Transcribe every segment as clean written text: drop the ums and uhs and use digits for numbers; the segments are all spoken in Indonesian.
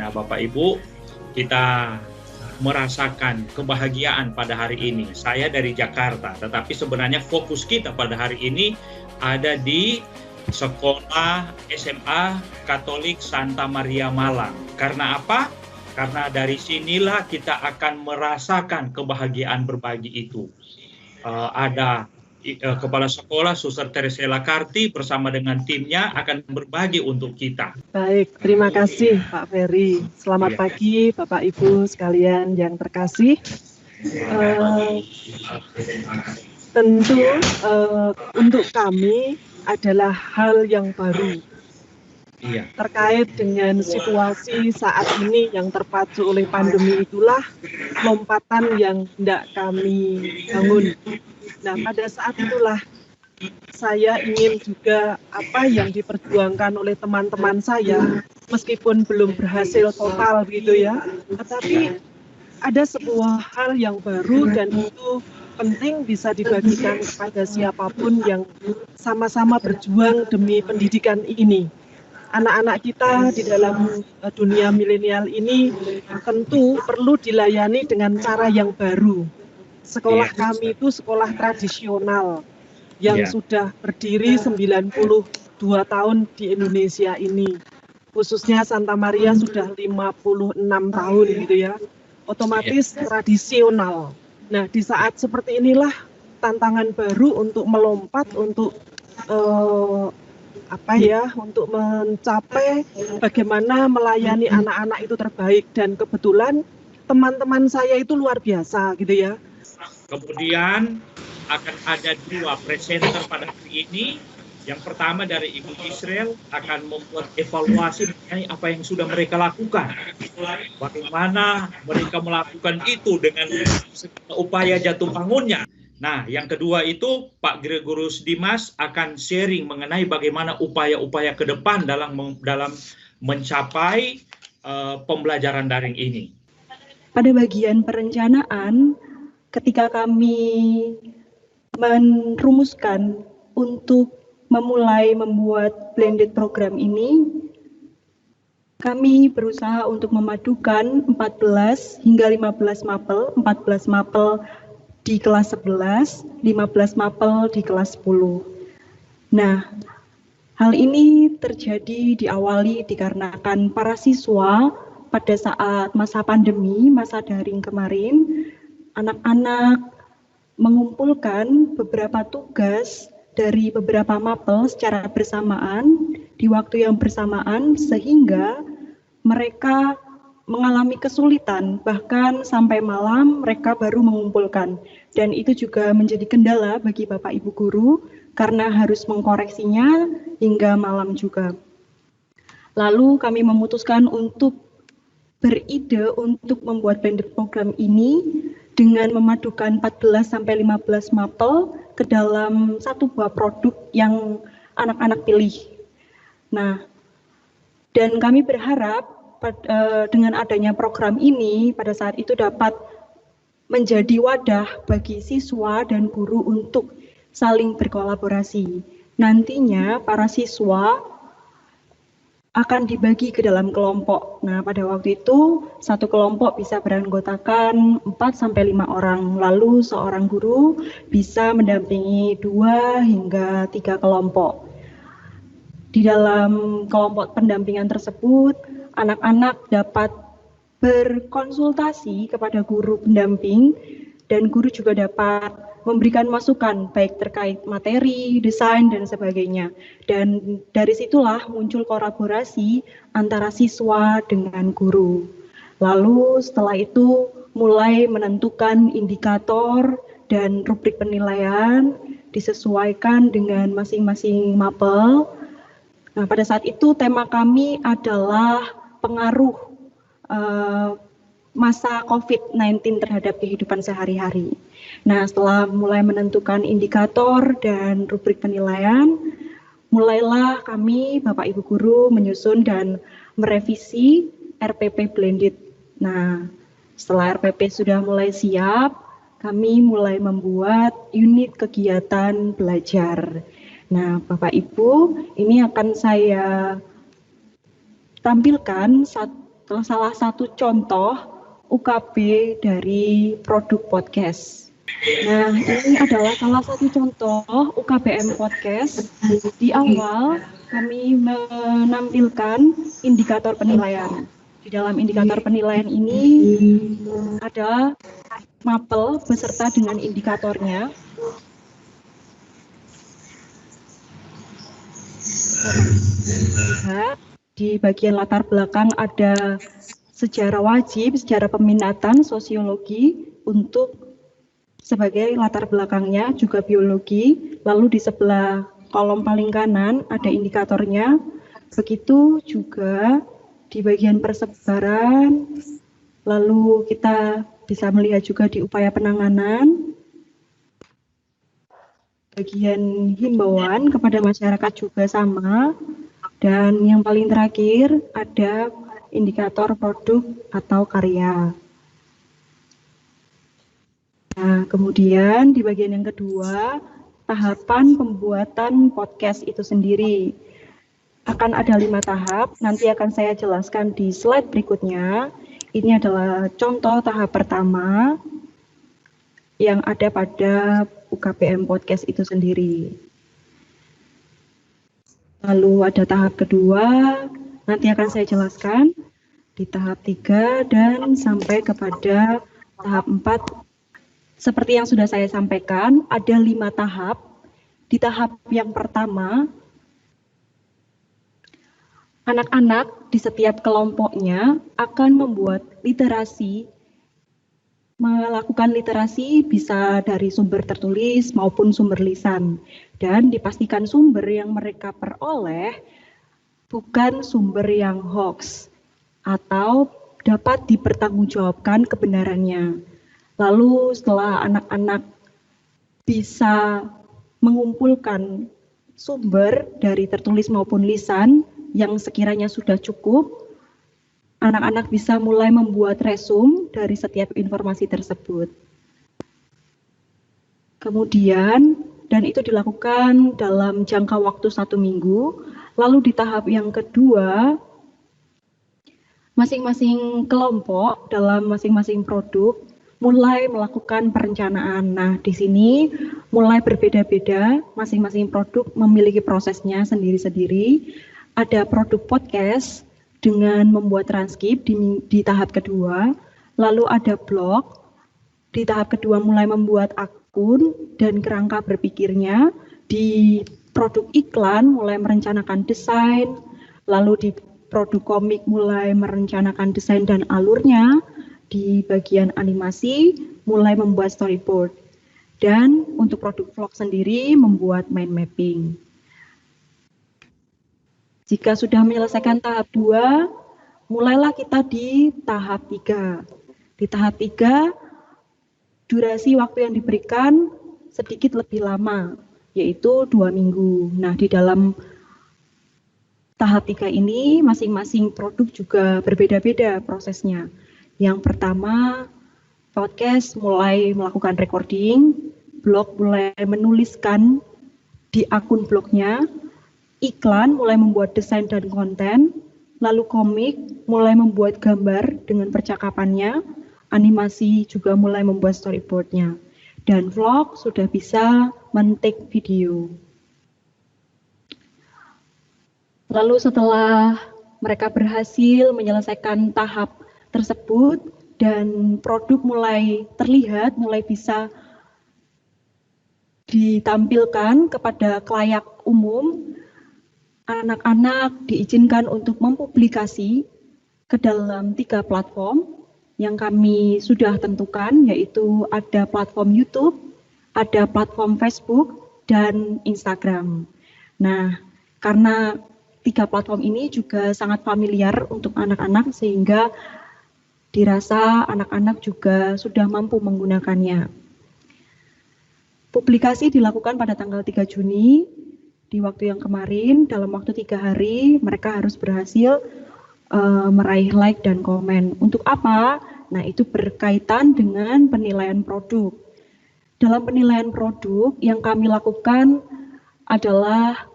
Nah, Bapak Ibu, kita merasakan kebahagiaan pada hari ini. Saya dari Jakarta, tetapi sebenarnya fokus kita pada hari ini ada di Sekolah SMA Katolik Santa Maria Malang. Karena apa? Karena dari sinilah kita akan merasakan kebahagiaan berbagi itu. Ada Kepala Sekolah Suster Teresela Karti bersama dengan timnya akan berbagi untuk kita. Baik, terima kasih Pak Ferry. Selamat pagi Bapak Ibu sekalian yang terkasih. Tentu untuk kami adalah hal yang baru terkait dengan situasi saat ini yang terpacu oleh pandemi. Itulah lompatan yang hendak kami bangun. Nah, pada saat itulah saya ingin juga apa yang diperjuangkan oleh teman-teman saya, meskipun belum berhasil total gitu ya, tetapi ada sebuah hal yang baru dan itu penting bisa dibagikan kepada siapapun yang sama-sama berjuang demi pendidikan ini. Anak-anak kita di dalam dunia milenial ini tentu perlu dilayani dengan cara yang baru. Sekolah kami itu sekolah tradisional yang sudah berdiri 92 tahun di Indonesia ini. Khususnya Santa Maria sudah 56 tahun gitu ya. Otomatis tradisional. Nah, di saat seperti inilah tantangan baru untuk melompat, untuk untuk mencapai bagaimana melayani anak-anak itu terbaik. Dan kebetulan teman-teman saya itu luar biasa gitu ya. Kemudian akan ada 2 presenter pada hari ini. Yang pertama dari Ibu Israel akan membuat evaluasi mengenai apa yang sudah mereka lakukan. Bagaimana mereka melakukan itu dengan upaya jatuh bangunnya. Nah, yang kedua itu Pak Gregorius Dimas akan sharing mengenai bagaimana upaya-upaya ke depan dalam mencapai pembelajaran daring ini. Pada bagian perencanaan, ketika kami merumuskan untuk memulai membuat blended program ini, kami berusaha untuk memadukan 14 hingga 15 mapel, 14 mapel di kelas 11, 15 mapel di kelas 10. Nah, hal ini terjadi diawali dikarenakan para siswa pada saat masa pandemi, masa daring kemarin, anak-anak mengumpulkan beberapa tugas dari beberapa mapel secara bersamaan di waktu yang bersamaan sehingga mereka mengalami kesulitan, bahkan sampai malam mereka baru mengumpulkan. Dan itu juga menjadi kendala bagi Bapak Ibu guru karena harus mengkoreksinya hingga malam juga. Lalu kami memutuskan untuk beride untuk membuat blended program ini dengan memadukan 14 sampai 15 mapel ke dalam satu buah produk yang anak-anak pilih. Nah, dan kami berharap dengan adanya program ini pada saat itu dapat menjadi wadah bagi siswa dan guru untuk saling berkolaborasi. Nantinya para siswa akan dibagi ke dalam kelompok. Nah, pada waktu itu satu kelompok bisa beranggotakan 4-5 orang. Lalu seorang guru bisa mendampingi 2 hingga 3 kelompok. Di dalam kelompok pendampingan tersebut, anak-anak dapat berkonsultasi kepada guru pendamping dan guru juga dapat memberikan masukan baik terkait materi, desain, dan sebagainya. Dan dari situlah muncul kolaborasi antara siswa dengan guru. Lalu setelah itu mulai menentukan indikator dan rubrik penilaian disesuaikan dengan masing-masing mapel. Nah, pada saat itu tema kami adalah pengaruh masa COVID-19 terhadap kehidupan sehari-hari. Nah, setelah mulai menentukan indikator dan rubrik penilaian, mulailah kami, Bapak Ibu Guru, menyusun dan merevisi RPP Blended. Nah, setelah RPP sudah mulai siap, kami mulai membuat unit kegiatan belajar. Nah, Bapak Ibu, ini akan saya tampilkan salah satu contoh UKB dari produk podcast. Nah, ini adalah salah satu contoh UKBM podcast. Di awal kami menampilkan indikator penilaian. Di dalam indikator penilaian ini ada mapel beserta dengan indikatornya. Di bagian latar belakang ada sejarah wajib, sejarah peminatan, sosiologi untuk sebagai latar belakangnya, juga biologi. Lalu di sebelah kolom paling kanan ada indikatornya. Begitu juga di bagian persebaran. Lalu kita bisa melihat juga di upaya penanganan. Bagian himbauan kepada masyarakat juga sama. Dan yang paling terakhir ada indikator produk atau karya. Nah, kemudian di bagian yang kedua, tahapan pembuatan podcast itu sendiri. Akan ada 5 tahap, nanti akan saya jelaskan di slide berikutnya. Ini adalah contoh tahap pertama yang ada pada UKBM podcast itu sendiri. Lalu ada tahap kedua, nanti akan saya jelaskan di tahap 3 dan sampai kepada tahap 4. Seperti yang sudah saya sampaikan, ada 5 tahap. Di tahap yang pertama, anak-anak di setiap kelompoknya akan membuat literasi, melakukan literasi bisa dari sumber tertulis maupun sumber lisan. Dan dipastikan sumber yang mereka peroleh bukan sumber yang hoax atau dapat dipertanggungjawabkan kebenarannya. Lalu setelah anak-anak bisa mengumpulkan sumber dari tertulis maupun lisan yang sekiranya sudah cukup, anak-anak bisa mulai membuat resum dari setiap informasi tersebut. Kemudian, dan itu dilakukan dalam jangka waktu 1 minggu. Lalu di tahap yang kedua, masing-masing kelompok dalam masing-masing produk mulai melakukan perencanaan. Nah, di sini mulai berbeda-beda, masing-masing produk memiliki prosesnya sendiri-sendiri. Ada produk podcast dengan membuat transkrip di tahap kedua, lalu ada blog, di tahap kedua mulai membuat akun dan kerangka berpikirnya, di produk iklan mulai merencanakan desain, lalu di produk komik mulai merencanakan desain dan alurnya, di bagian animasi mulai membuat storyboard, dan untuk produk vlog sendiri membuat mind mapping. Jika sudah menyelesaikan tahap 2, mulailah kita di tahap 3. Di tahap 3, durasi waktu yang diberikan sedikit lebih lama, yaitu 2 minggu. Nah, di dalam tahap 3 ini, masing-masing produk juga berbeda-beda prosesnya. Yang pertama, podcast mulai melakukan recording, blog mulai menuliskan di akun blognya, iklan mulai membuat desain dan konten, lalu komik mulai membuat gambar dengan percakapannya, animasi juga mulai membuat storyboardnya, dan vlog sudah bisa men-take video. Lalu setelah mereka berhasil menyelesaikan tahap tersebut dan produk mulai terlihat, mulai bisa ditampilkan kepada khalayak umum, anak-anak diizinkan untuk mempublikasi ke dalam 3 platform yang kami sudah tentukan, yaitu ada platform YouTube, ada platform Facebook, dan Instagram. Nah, karena 3 platform ini juga sangat familiar untuk anak-anak, sehingga dirasa anak-anak juga sudah mampu menggunakannya. Publikasi dilakukan pada tanggal 3 Juni, di waktu yang kemarin, dalam waktu 3 hari, mereka harus berhasil meraih like dan komen. Untuk apa? Nah, itu berkaitan dengan penilaian produk. Dalam penilaian produk, yang kami lakukan adalah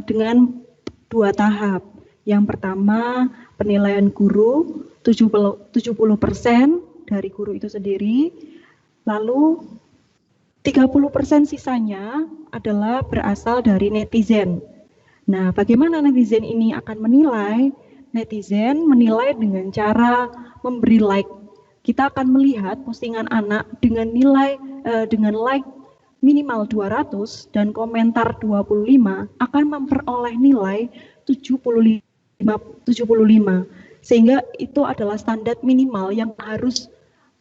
dengan 2 tahap. Yang pertama, penilaian guru 70% dari guru itu sendiri. Lalu 30% sisanya adalah berasal dari netizen. Nah, bagaimana netizen ini akan menilai? Netizen menilai dengan cara memberi like. Kita akan melihat postingan anak dengan nilai dengan like minimal 200 dan komentar 25 akan memperoleh nilai 75. Sehingga itu adalah standar minimal yang harus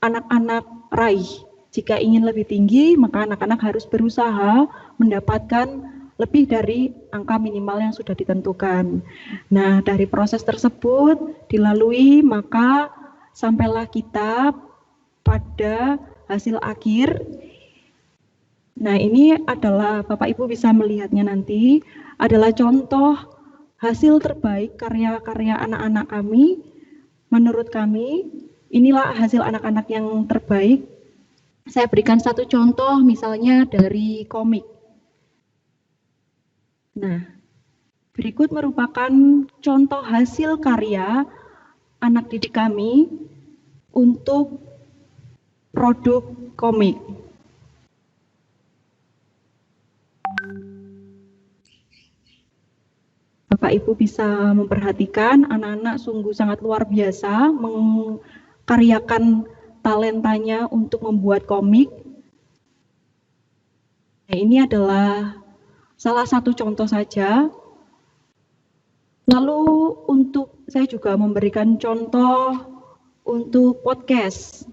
anak-anak raih. Jika ingin lebih tinggi, maka anak-anak harus berusaha mendapatkan lebih dari angka minimal yang sudah ditentukan. Nah, dari proses tersebut dilalui, maka sampailah kita pada hasil akhir. Nah, ini adalah, Bapak Ibu bisa melihatnya nanti, adalah contoh hasil terbaik karya-karya anak-anak kami. Menurut kami, inilah hasil anak-anak yang terbaik. Saya berikan satu contoh, misalnya dari komik. Nah, berikut merupakan contoh hasil karya anak didik kami untuk produk komik. Bapak Ibu bisa memperhatikan anak-anak sungguh sangat luar biasa mengkaryakan talentanya untuk membuat komik. Nah, ini adalah salah satu contoh saja. Lalu saya juga memberikan contoh untuk podcast.